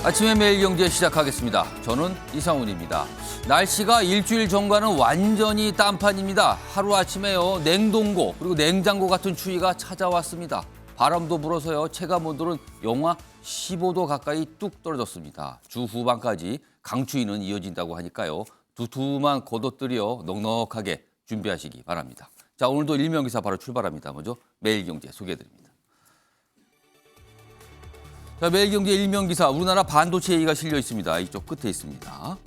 아침에 매일경제 시작하겠습니다. 저는 이상훈입니다. 날씨가 일주일 전과는 완전히 딴판입니다. 하루아침에요. 냉동고 그리고 냉장고 같은 추위가 찾아왔습니다. 바람도 불어서요. 체감온도는 영하 15도 가까이 뚝 떨어졌습니다. 주 후반까지 강추위는 이어진다고 하니까요. 두툼한 겉옷들이요. 넉넉하게 준비하시기 바랍니다. 자, 오늘도 일명기사 바로 출발합니다. 먼저 매일경제 소개해드립니다. 자, 매일경제 일명기사, 우리나라 반도체 얘기가 실려 있습니다. 이쪽 끝에 있습니다.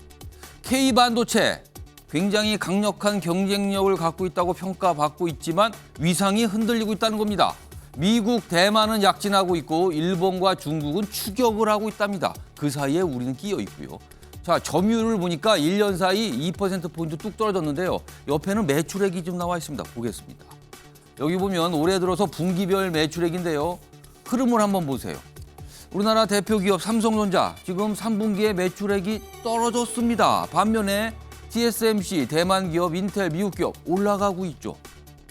K반도체, 굉장히 강력한 경쟁력을 갖고 있다고 평가받고 있지만 위상이 흔들리고 있다는 겁니다. 미국, 대만은 약진하고 있고 일본과 중국은 추격을 하고 있답니다. 그 사이에 우리는 끼어 있고요. 자, 점유율을 보니까 1년 사이 2%포인트 뚝 떨어졌는데요. 옆에는 매출액이 좀 나와 있습니다. 보겠습니다. 여기 보면 올해 들어서 분기별 매출액인데요. 흐름을 한번 보세요. 우리나라 대표 기업 삼성전자 지금 3분기에 매출액이 떨어졌습니다. 반면에 TSMC, 대만 기업, 인텔, 미국 기업 올라가고 있죠.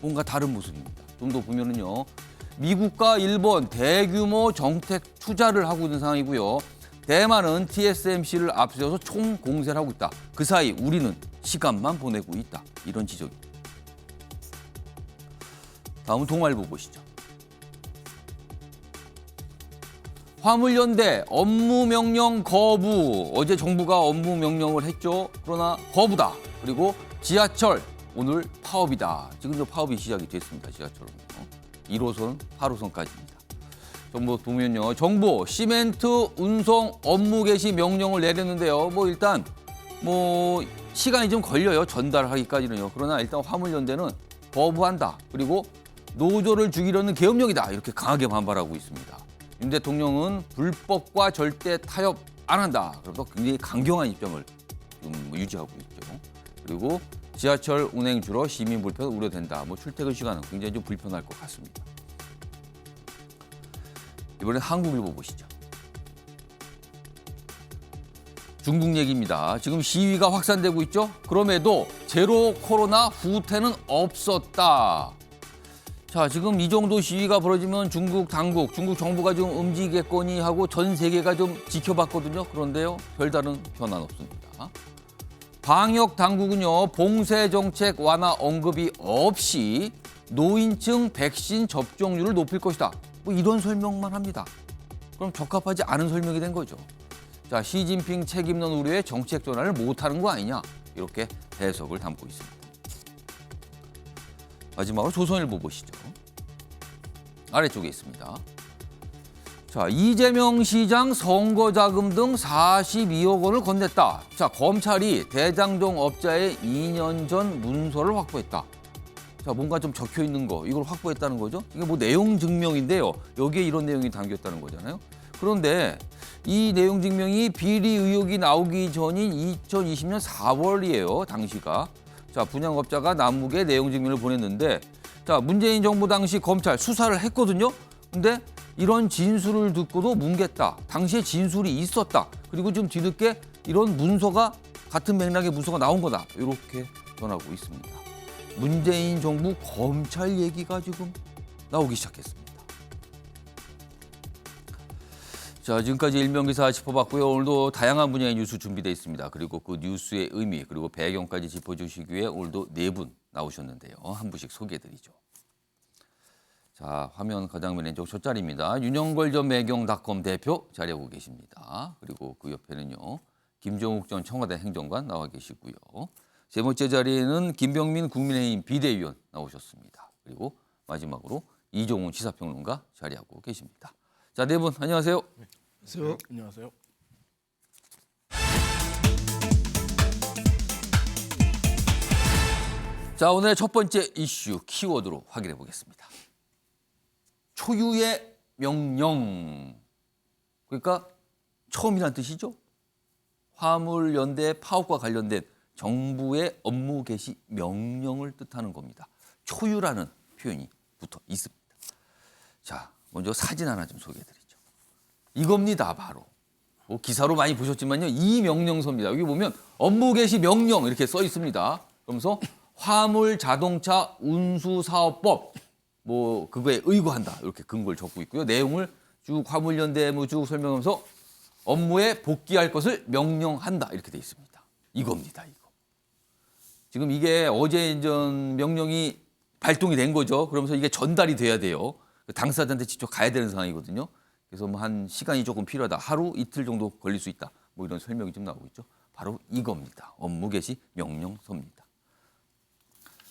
뭔가 다른 모습입니다. 좀 더 보면은요. 미국과 일본 대규모 정책 투자를 하고 있는 상황이고요. 대만은 TSMC를 앞세워서 총공세를 하고 있다. 그 사이 우리는 시간만 보내고 있다. 이런 지적입니다. 다음은 동아일보 보시죠. 화물연대 업무 명령 거부. 어제 정부가 업무 명령을 했죠. 그러나 거부다. 그리고 지하철 오늘 파업이다. 지금 저 파업이 시작이 됐습니다. 지하철은 1호선, 8호선까지입니다. 정부 보면요. 정부 시멘트 운송 업무 개시 명령을 내렸는데요. 일단 시간이 좀 걸려요. 전달하기까지는요. 그러나 일단 화물연대는 거부한다. 그리고 노조를 죽이려는 계엄령이다. 이렇게 강하게 반발하고 있습니다. 윤 대통령은 불법과 절대 타협 안 한다. 그래서 굉장히 강경한 입장을 좀 유지하고 있죠. 그리고 지하철 운행 줄어 시민 불편 우려된다. 출퇴근 시간은 굉장히 좀 불편할 것 같습니다. 이번엔 한국일보 보시죠. 중국 얘기입니다. 지금 시위가 확산되고 있죠. 그럼에도 제로 코로나 후퇴는 없었다. 자, 지금 이 정도 시위가 벌어지면 중국 당국, 중국 정부가 좀 움직이겠거니 하고 전 세계가 좀 지켜봤거든요. 그런데요, 별다른 변화는 없습니다. 방역 당국은요, 봉쇄 정책 완화 언급이 없이 노인층 백신 접종률을 높일 것이다. 이런 설명만 합니다. 그럼 적합하지 않은 설명이 된 거죠. 자, 시진핑 책임론 우려에 정책 전환을 못하는 거 아니냐. 이렇게 해석을 담고 있습니다. 마지막으로 조선일보 보시죠. 아래쪽에 있습니다. 자, 이재명 시장 선거자금 등 42억 원을 건넸다. 자, 검찰이 대장동 업자의 2년 전 문서를 확보했다. 자, 뭔가 좀 적혀 있는 거, 이걸 확보했다는 거죠. 이게 내용 증명인데요. 여기에 이런 내용이 담겼다는 거잖아요. 그런데 이 내용 증명이 비리 의혹이 나오기 전인 2020년 4월이에요. 당시가. 자, 분양업자가 남욱에 내용 증명을 보냈는데, 자, 문재인 정부 당시 검찰 수사를 했거든요. 근데 이런 진술을 듣고도 뭉갰다. 당시에 진술이 있었다. 그리고 좀 뒤늦게 이런 문서가 같은 맥락의 문서가 나온 거다. 이렇게 전하고 있습니다. 문재인 정부 검찰 얘기가 지금 나오기 시작했습니다. 자, 지금까지 일명기사 짚어봤고요. 오늘도 다양한 분야의 뉴스 준비되어 있습니다. 그리고 그 뉴스의 의미 그리고 배경까지 짚어주시기 위해 오늘도 4분 나오셨는데요. 한 분씩 소개해드리죠. 자, 화면 가장 왼쪽 첫 자리입니다. 윤영걸 전 매경닷컴 대표 자리하고 계십니다. 그리고 그 옆에는요. 김종욱 전 청와대 행정관 나와 계시고요. 세 번째 자리에는 김병민 국민의힘 비대위원 나오셨습니다. 그리고 마지막으로 이종훈 시사평론가 자리하고 계십니다. 자, 4분 안녕하세요. 안녕하세요. 안녕하세요. 자, 오늘의 첫 번째 이슈 키워드로 확인해 보겠습니다. 초유의 명령. 그러니까 처음이란 뜻이죠. 화물연대 파업과 관련된 정부의 업무 개시 명령을 뜻하는 겁니다. 초유라는 표현이 붙어 있습니다. 자, 먼저 사진 하나 좀 소개해드리죠. 이겁니다, 바로. 기사로 많이 보셨지만요, 이 명령서입니다. 여기 보면 업무 개시 명령 이렇게 써 있습니다. 그러면서 화물 자동차 운수사업법 그거에 의거한다 이렇게 근거를 적고 있고요. 내용을 쭉 화물연대 쭉 설명하면서 업무에 복귀할 것을 명령한다 이렇게 돼 있습니다. 이겁니다. 이거. 지금 이게 어제 이전 명령이 발동이 된 거죠. 그러면서 이게 전달이 돼야 돼요. 당사자한테 직접 가야 되는 상황이거든요. 그래서 뭐 한 시간이 조금 필요하다. 하루 이틀 정도 걸릴 수 있다. 뭐 이런 설명이 좀 나오고 있죠. 바로 이겁니다. 업무 개시 명령서입니다.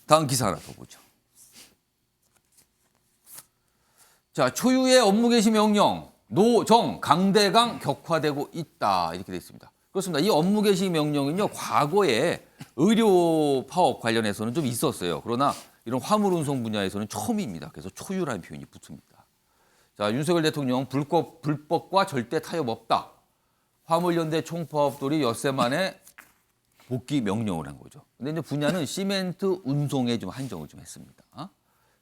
다음 기사 하나 더 보죠. 자, 초유의 업무 개시 명령, 노정, 강대강 격화되고 있다. 이렇게 돼 있습니다. 그렇습니다. 이 업무 개시 명령은요, 과거에 의료 파업 관련해서는 좀 있었어요. 그러나 이런 화물 운송 분야에서는 처음입니다. 그래서 초유라는 표현이 붙습니다. 자, 윤석열 대통령 불법과 절대 타협 없다. 화물연대 총파업들이 엿새 만에 복귀 명령을 한 거죠. 근데 이제 분야는 시멘트 운송에 좀 한정을 좀 했습니다.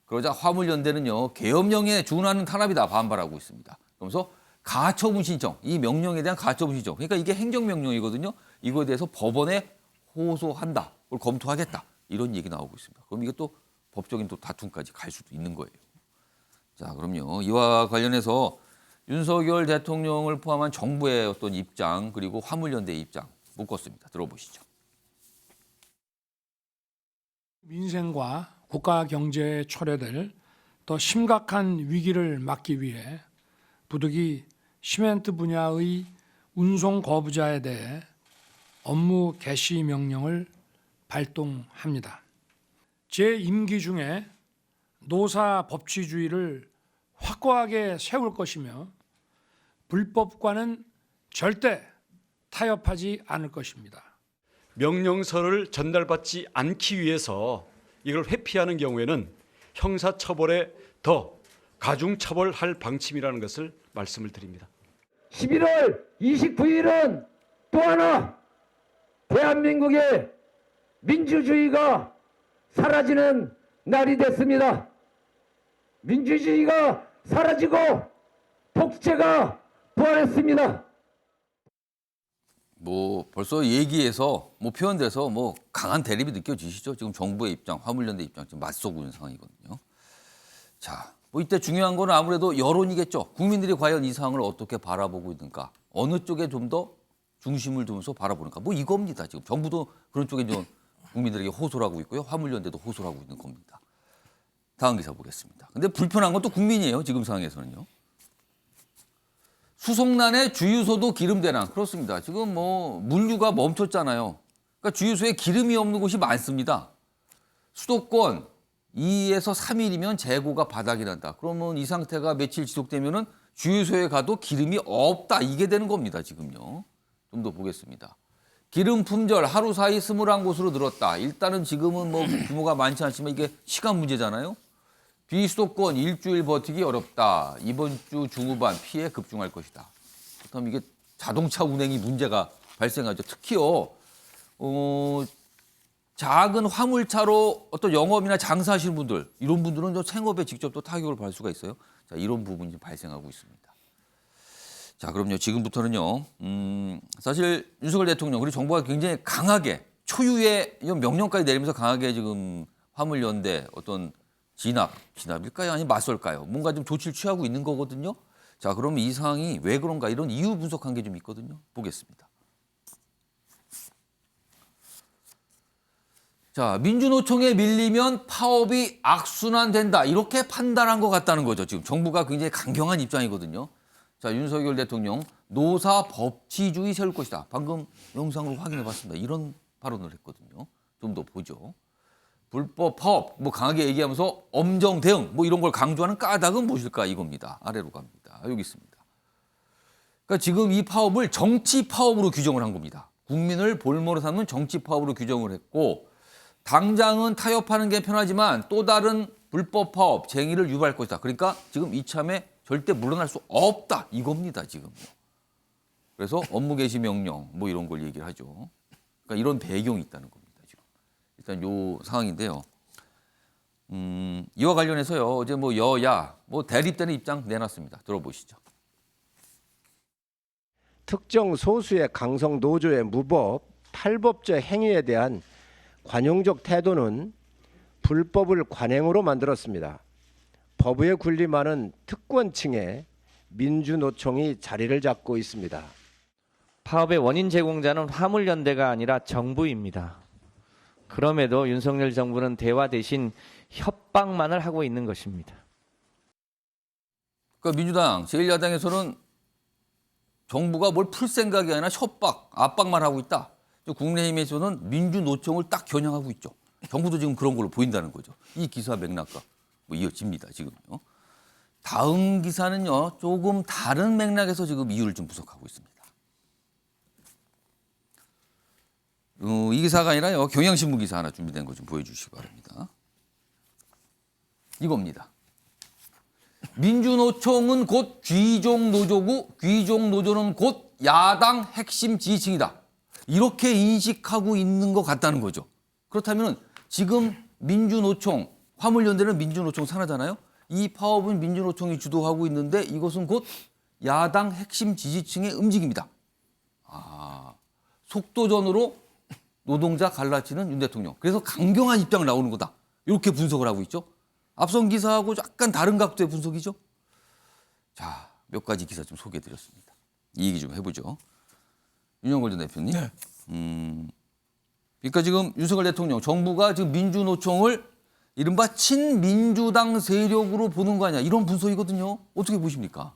그러자 화물연대는요, 계엄령에 준하는 탄압이다 반발하고 있습니다. 그러면서 가처분 신청, 이 명령에 대한 가처분 신청. 그러니까 이게 행정명령이거든요. 이거에 대해서 법원에 호소한다. 그걸 검토하겠다. 이런 얘기 나오고 있습니다. 그럼 이게 또 법적인 또 다툼까지 갈 수도 있는 거예요. 자, 그럼요. 이와 관련해서 윤석열 대통령을 포함한 정부의 어떤 입장 그리고 화물연대의 입장 묶었습니다. 들어보시죠. 민생과 국가 경제에 초래될 더 심각한 위기를 막기 위해 부득이 시멘트 분야의 운송 거부자에 대해 업무 개시 명령을 발동합니다. 제 임기 중에 노사 법치주의를 확고하게 세울 것이며 불법과는 절대 타협하지 않을 것입니다. 명령서를 전달받지 않기 위해서 이걸 회피하는 경우에는 형사처벌에 더 가중처벌할 방침이라는 것을 말씀을 드립니다. 11월 29일은 또 하나 대한민국의 민주주의가 사라지는 날이 됐습니다. 민주주의가 사라지고 독재가 부활했습니다. 뭐 벌써 얘기에서 뭐 표현돼서 뭐 강한 대립이 느껴지시죠? 지금 정부의 입장, 화물연대 입장 지금 맞서고 있는 상황이거든요. 자, 뭐 이때 중요한 거는 아무래도 여론이겠죠. 국민들이 과연 이 상황을 어떻게 바라보고 있는가, 어느 쪽에 좀 더 중심을 두면서 바라보는가, 뭐 이겁니다. 지금 정부도 그런 쪽에 좀 국민들에게 호소를 하고 있고요, 화물연대도 호소를 하고 있는 겁니다. 다음 기사 보겠습니다. 근데 불편한 건 또 국민이에요. 지금 상황에서는요. 수송란에 주유소도 기름 대란. 그렇습니다. 지금 뭐 물류가 멈췄잖아요. 그러니까 주유소에 기름이 없는 곳이 많습니다. 수도권 2에서 3일이면 재고가 바닥이 난다. 그러면 이 상태가 며칠 지속되면은 주유소에 가도 기름이 없다. 이게 되는 겁니다. 지금요. 좀 더 보겠습니다. 기름 품절 하루 사이 21곳으로 늘었다. 일단은 지금은 뭐 규모가 많지 않지만 이게 시간 문제잖아요. 비수도권 일주일 버티기 어렵다. 이번 주 중후반 피해 급증할 것이다. 그렇다면 이게 자동차 운행이 문제가 발생하죠. 특히요. 작은 화물차로 어떤 영업이나 장사하시는 분들, 이런 분들은 저 생업에 직접 또 타격을 받을 수가 있어요. 자, 이런 부분이 발생하고 있습니다. 자, 그럼요. 지금부터는요. 사실 윤석열 대통령 그리고 정부가 굉장히 강하게 초유의 명령까지 내리면서 강하게 지금 화물연대 어떤 진압일까요? 아니면 맞설까요? 뭔가 좀 조치를 취하고 있는 거거든요. 자, 그러면 이 상황이 왜 그런가 이런 이유 분석한 게 좀 있거든요. 보겠습니다. 자, 민주노총에 밀리면 파업이 악순환된다. 이렇게 판단한 것 같다는 거죠. 지금 정부가 굉장히 강경한 입장이거든요. 자, 윤석열 대통령 노사 법치주의 세울 것이다. 방금 영상으로 확인해 봤습니다. 이런 발언을 했거든요. 좀 더 보죠. 불법 파업 뭐 강하게 얘기하면서 엄정 대응 뭐 이런 걸 강조하는 까닭은 무엇일까 이겁니다. 아래로 갑니다. 여기 있습니다. 그러니까 지금 이 파업을 정치 파업으로 규정을 한 겁니다. 국민을 볼모로 삼는 정치 파업으로 규정을 했고 당장은 타협하는 게 편하지만 또 다른 불법 파업 쟁의를 유발할 것이다. 그러니까 지금 이참에 절대 물러날 수 없다 이겁니다. 지금요. 그래서 업무 개시 명령 뭐 이런 걸 얘기를 하죠. 그러니까 이런 배경이 있다는 겁니다. 일단 요 상황인데요. 이와 관련해서요. 어제 뭐 여야 뭐 대립되는 입장 내놨습니다. 들어보시죠. 특정 소수의 강성 노조의 무법, 탈법적 행위에 대한 관용적 태도는 불법을 관행으로 만들었습니다. 법의 군림하는 특권층의 민주노총이 자리를 잡고 있습니다. 파업의 원인 제공자는 화물연대가 아니라 정부입니다. 그럼에도 윤석열 정부는 대화 대신 협박만을 하고 있는 것입니다. 그러니까 민주당, 제1야당에서는 정부가 뭘 풀 생각이 아니라 협박, 압박만 하고 있다. 국민의힘에서는 민주노총을 딱 겨냥하고 있죠. 정부도 지금 그런 걸로 보인다는 거죠. 이 기사 맥락과 뭐 이어집니다. 지금요. 다음 기사는요. 조금 다른 맥락에서 지금 이유를 좀 분석하고 있습니다. 이 기사가 아니라요. 경향신문 기사 하나 준비된 거 좀 보여주시기 바랍니다. 이겁니다. 민주노총은 곧 귀족노조고 귀족노조는 곧 야당 핵심 지지층이다. 이렇게 인식하고 있는 것 같다는 거죠. 그렇다면 지금 민주노총, 화물연대는 민주노총 산하잖아요. 이 파업은 민주노총이 주도하고 있는데 이것은 곧 야당 핵심 지지층의 움직임이다. 속도전으로 노동자 갈라치는 윤 대통령. 그래서 강경한 입장 나오는 거다. 이렇게 분석을 하고 있죠. 앞선 기사하고 약간 다른 각도의 분석이죠. 자, 몇 가지 기사 좀 소개해드렸습니다. 이 얘기 좀 해보죠. 윤영걸 전 대표님. 네. 그러니까 지금 윤석열 대통령, 정부가 지금 민주노총을 이른바 친민주당 세력으로 보는 거 아니야. 이런 분석이거든요. 어떻게 보십니까?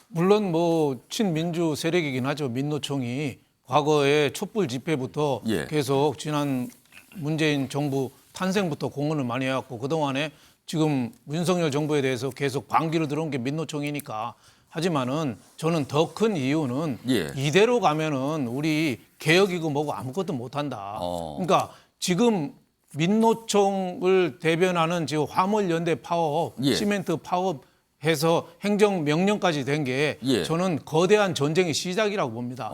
물론 뭐 친민주 세력이긴 하죠. 민노총이 과거에 촛불 집회부터 예. 계속 지난 문재인 정부 탄생부터 공헌을 많이 해왔고 그동안에 지금 윤석열 정부에 대해서 계속 반기를 들어온 게 민노총이니까 하지만은 저는 더 큰 이유는 예. 이대로 가면은 우리 개혁이고 뭐고 아무것도 못한다. 그러니까 지금 민노총을 대변하는 지금 화물연대 파업, 예. 시멘트 파업해서 행정명령까지 된 게 예. 저는 거대한 전쟁의 시작이라고 봅니다.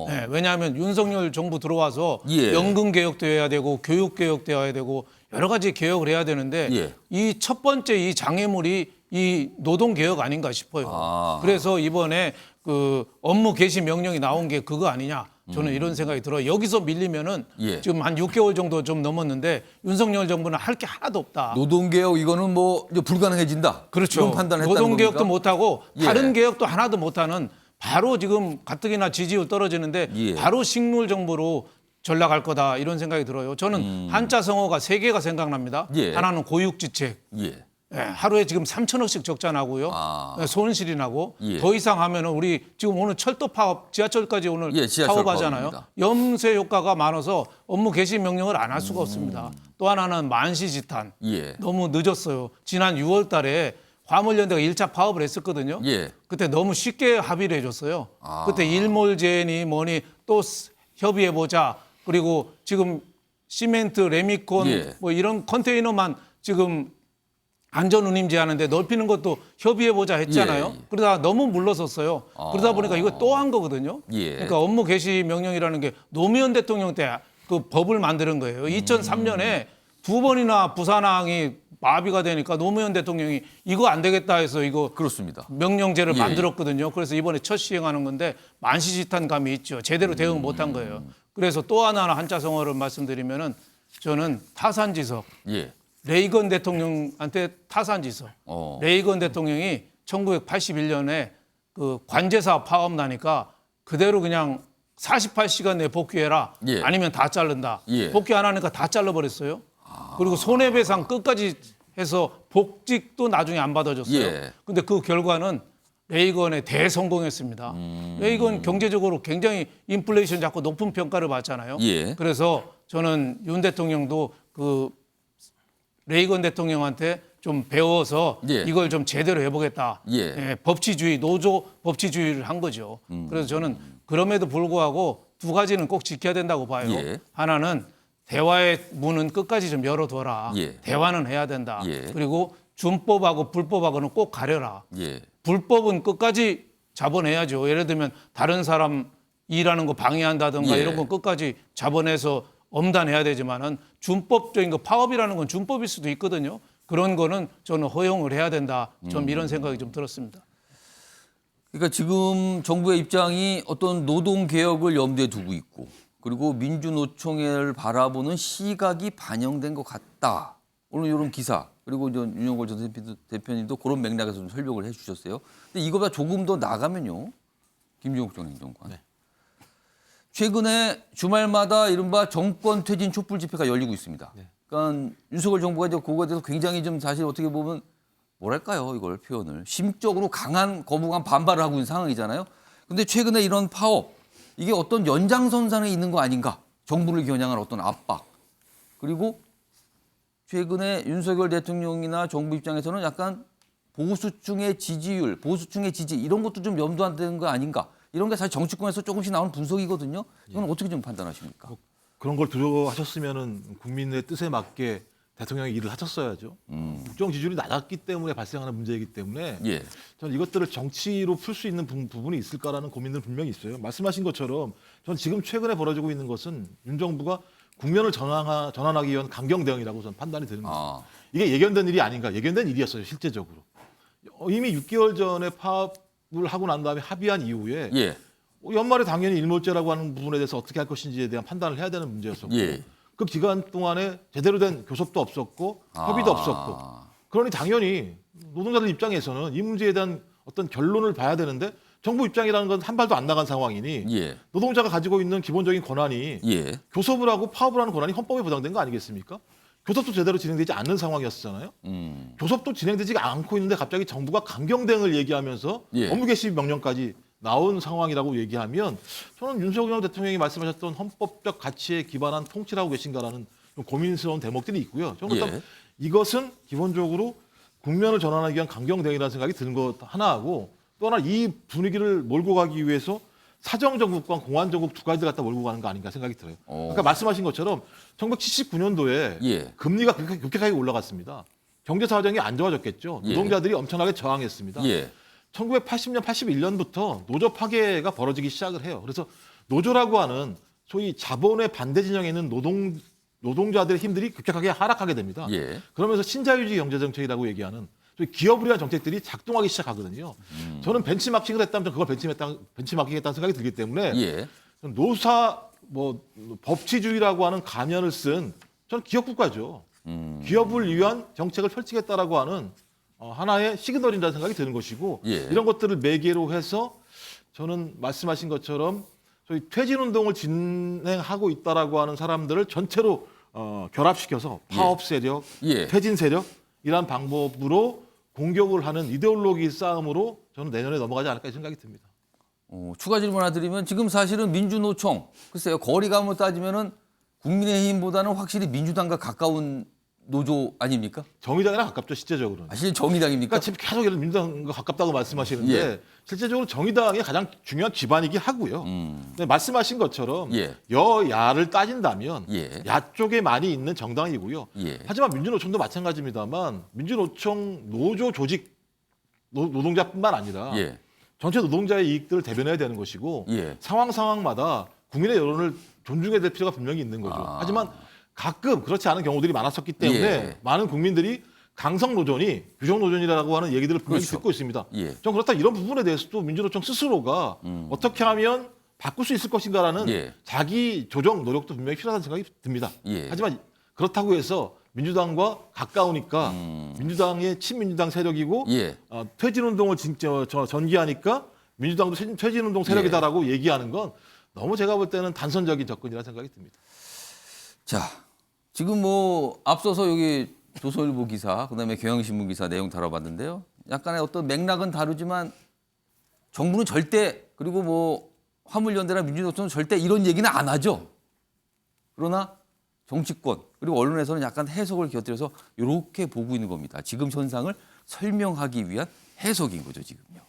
네, 왜냐하면 윤석열 정부 들어와서 예. 연금 개혁도 해야 되고 교육 개혁도 해야 되고 여러 가지 개혁을 해야 되는데 예. 이 첫 번째 이 장애물이 이 노동 개혁 아닌가 싶어요. 그래서 이번에 그 업무 개시 명령이 나온 게 그거 아니냐. 저는 이런 생각이 들어요. 여기서 밀리면은 예. 지금 한 6개월 정도 좀 넘었는데 윤석열 정부는 할 게 하나도 없다. 노동개혁 이거는 뭐 이제 불가능해진다. 그렇죠. 이런 판단을 했다는 노동 개혁도 겁니까? 못하고 예. 다른 개혁도 하나도 못하는 바로 지금 가뜩이나 지지율 떨어지는데 예. 바로 식물 정부로 전락할 거다 이런 생각이 들어요. 저는 한자 성어가 세 개가 생각납니다. 예. 하나는 고육지책. 예. 예, 하루에 지금 3천억씩 적자 나고요. 예, 손실이 나고 예. 더 이상 하면은 우리 지금 오늘 철도 파업, 지하철까지 오늘 예, 지하철 파업하잖아요. 파업입니다. 염세 효과가 많아서 업무 개시 명령을 안 할 수가 없습니다. 또 하나는 만시지탄. 예. 너무 늦었어요. 지난 6월 달에 화물연대가 1차 파업을 했었거든요. 예. 그때 너무 쉽게 합의를 해줬어요. 그때 일몰제니 뭐니 또 협의해보자. 그리고 지금 시멘트, 레미콘 예. 뭐 이런 컨테이너만 지금 안전운임제 하는데 넓히는 것도 협의해보자 했잖아요. 예, 예. 그러다가 너무 물러섰어요. 그러다 보니까 이거 또 한 거거든요. 예. 그러니까 업무 개시 명령이라는 게 노무현 대통령 때 그 법을 만드는 거예요. 2003년에 두 번이나 부산항이 마비가 되니까 노무현 대통령이 이거 안 되겠다 해서 이거 그렇습니다. 명령제를 예, 만들었거든요. 그래서 이번에 첫 시행하는 건데 만시지탄 감이 있죠. 제대로 대응 못한 거예요. 그래서 또 하나 한자 성어를 말씀드리면은 저는 타산지석. 예. 레이건 대통령한테 타산지석. 레이건 대통령이 1981년에 그 관제사 파업 나니까 그대로 그냥 48시간 내에 복귀해라. 예. 아니면 다 자른다. 예. 복귀 안 하니까 다 잘라버렸어요. 그리고 손해배상 끝까지 해서 복직도 나중에 안 받아줬어요. 예. 근데 그 결과는 레이건의 대성공했습니다. 레이건 경제적으로 굉장히 인플레이션 잡고 높은 평가를 받잖아요. 예. 그래서 저는 윤 대통령도 그 레이건 대통령한테 좀 배워서 예. 이걸 좀 제대로 해보겠다. 예. 법치주의, 노조 법치주의를 한 거죠. 그래서 저는 그럼에도 불구하고 두 가지는 꼭 지켜야 된다고 봐요. 예. 하나는 대화의 문은 끝까지 좀 열어둬라. 예. 대화는 해야 된다. 예. 그리고 준법하고 불법하고는 꼭 가려라. 예. 불법은 끝까지 잡아내야죠. 예를 들면 다른 사람 일하는 거 방해한다든가 예. 이런 건 끝까지 잡아내서 엄단해야 되지만은 준법적인 거 파업이라는 건 준법일 수도 있거든요. 그런 거는 저는 허용을 해야 된다. 좀 이런 생각이 좀 들었습니다. 그러니까 지금 정부의 입장이 어떤 노동 개혁을 염두에 두고 있고 그리고 민주노총을 바라보는 시각이 반영된 것 같다. 오늘 이런 기사 그리고 이제 윤영걸 전 대표님도 그런 맥락에서 좀 설명을 해주셨어요. 근데 이거보다 조금 더 나가면요, 김종국 전 행정관. 최근에 주말마다 이른바 정권 퇴진 촛불 집회가 열리고 있습니다. 그러니까 윤석열 정부가 이제 그거에 대해서 굉장히 좀 사실 어떻게 보면 뭐랄까요, 이걸 표현을 심적으로 강한 거부감 반발을 하고 있는 상황이잖아요. 근데 최근에 이런 파업 이게 어떤 연장선상에 있는 거 아닌가? 정부를 겨냥한 어떤 압박. 그리고 최근에 윤석열 대통령이나 정부 입장에서는 약간 보수층의 지지율, 보수층의 지지 이런 것도 좀 염두한다는 거 아닌가? 이런 게 사실 정치권에서 조금씩 나오는 분석이거든요. 이건 어떻게 좀 판단하십니까? 그런 걸 두려워하셨으면은 국민의 뜻에 맞게 대통령이 일을 하셨어야죠. 국정 지지율이 낮았기 때문에 발생하는 문제이기 때문에 예. 저는 이것들을 정치로 풀 수 있는 부분이 있을까라는 고민들은 분명히 있어요. 말씀하신 것처럼 저는 지금 최근에 벌어지고 있는 것은 윤 정부가 국면을 전환하기 위한 강경 대응이라고 저는 판단이 되는 거죠. 아, 이게 예견된 일이 아닌가. 예견된 일이었어요, 실제적으로. 이미 6개월 전에 파업을 하고 난 다음에 합의한 이후에 예. 연말에 당연히 일몰제라고 하는 부분에 대해서 어떻게 할 것인지에 대한 판단을 해야 되는 문제였었고 예. 그 기간 동안에 제대로 된 교섭도 없었고 협의도 없었고 그러니 당연히 노동자들 입장에서는 이 문제에 대한 어떤 결론을 봐야 되는데 정부 입장이라는 건 한 발도 안 나간 상황이니 예. 노동자가 가지고 있는 기본적인 권한이 예. 교섭을 하고 파업을 하는 권한이 헌법에 보장된 거 아니겠습니까? 교섭도 제대로 진행되지 않는 상황이었잖아요. 교섭도 진행되지 않고 있는데 갑자기 정부가 강경 대응을 얘기하면서 예. 업무 개시 명령까지 나온 상황이라고 얘기하면 저는 윤석열 대통령이 말씀하셨던 헌법적 가치에 기반한 통치라고 계신가라는 좀 고민스러운 대목들이 있고요. 저는 일단 예. 이것은 기본적으로 국면을 전환하기 위한 강경 대응이라는 생각이 드는 것 하나하고 또 하나 이 분위기를 몰고 가기 위해서 사정정국과 공안정국 두 가지를 갖다 몰고 가는 거 아닌가 생각이 들어요. 그러니까 말씀하신 것처럼 1979년도에 예. 금리가 급격하게 올라갔습니다. 경제 사정이 안 좋아졌겠죠. 예. 노동자들이 엄청나게 저항했습니다. 예. 1980년, 81년부터 노조 파괴가 벌어지기 시작을 해요. 그래서 노조라고 하는 소위 자본의 반대 진영에 있는 노동자들의 힘들이 급격하게 하락하게 됩니다. 예. 그러면서 신자유주의 경제정책이라고 얘기하는 소위 기업을 위한 정책들이 작동하기 시작하거든요. 저는 벤치마킹을 했다면 그걸 벤치마킹했다는 생각이 들기 때문에 예. 노사 법치주의라고 하는 가면을 쓴 저는 기업국가죠. 기업을 위한 정책을 펼치겠다라고 하는 하나의 시그널이라는 생각이 드는 것이고 예. 이런 것들을 매개로 해서 저는 말씀하신 것처럼 저희 퇴진운동을 진행하고 있다라고 하는 사람들을 전체로 결합시켜서 파업 세력, 예. 퇴진 세력 이란 방법으로 공격을 하는 이데올로기 싸움으로 저는 내년에 넘어가지 않을까 생각이 듭니다. 추가 질문 하나 드리면 지금 사실은 민주노총 글쎄요 거리감을 따지면은 국민의힘보다는 확실히 민주당과 가까운 노조 아닙니까? 정의당이랑 가깝죠, 실제적으로는. 사실 정의당입니까? 그러니까 지금 계속 예를 민주당과 가깝다고 말씀하시는데 예. 실제적으로 정의당이 가장 중요한 기반이긴 하고요. 근데 말씀하신 것처럼 예. 여야를 따진다면 예. 야 쪽에 많이 있는 정당이고요. 예. 하지만 민주노총도 마찬가지입니다만 민주노총 노조 조직 노동자뿐만 아니라 예. 전체 노동자의 이익들을 대변해야 되는 것이고 예. 상황마다 국민의 여론을 존중해야 될 필요가 분명히 있는 거죠. 하지만 가끔 그렇지 않은 경우들이 많았었기 때문에 예. 많은 국민들이 강성 노조니 규정 노조니라고 하는 얘기들을 분명히 그렇죠. 듣고 있습니다. 예. 전 그렇다 이런 부분에 대해서도 민주노총 스스로가 어떻게 하면 바꿀 수 있을 것인가라는 예. 자기 조정 노력도 분명히 필요하다는 생각이 듭니다. 예. 하지만 그렇다고 해서 민주당과 가까우니까 민주당의 친민주당 세력이고 예. 퇴진운동을 전기하니까 민주당도 퇴진운동 세력이다라고 얘기하는 건 너무 제가 볼 때는 단선적인 접근이라는 생각이 듭니다. 자, 지금 앞서서 여기 조선일보 기사, 그다음에 경향신문 기사 내용 다뤄봤는데요. 약간의 어떤 맥락은 다르지만 정부는 절대 그리고 화물연대나 민주노총은 절대 이런 얘기는 안 하죠. 그러나 정치권 그리고 언론에서는 약간 해석을 곁들여서 이렇게 보고 있는 겁니다. 지금 현상을 설명하기 위한 해석인 거죠, 지금요.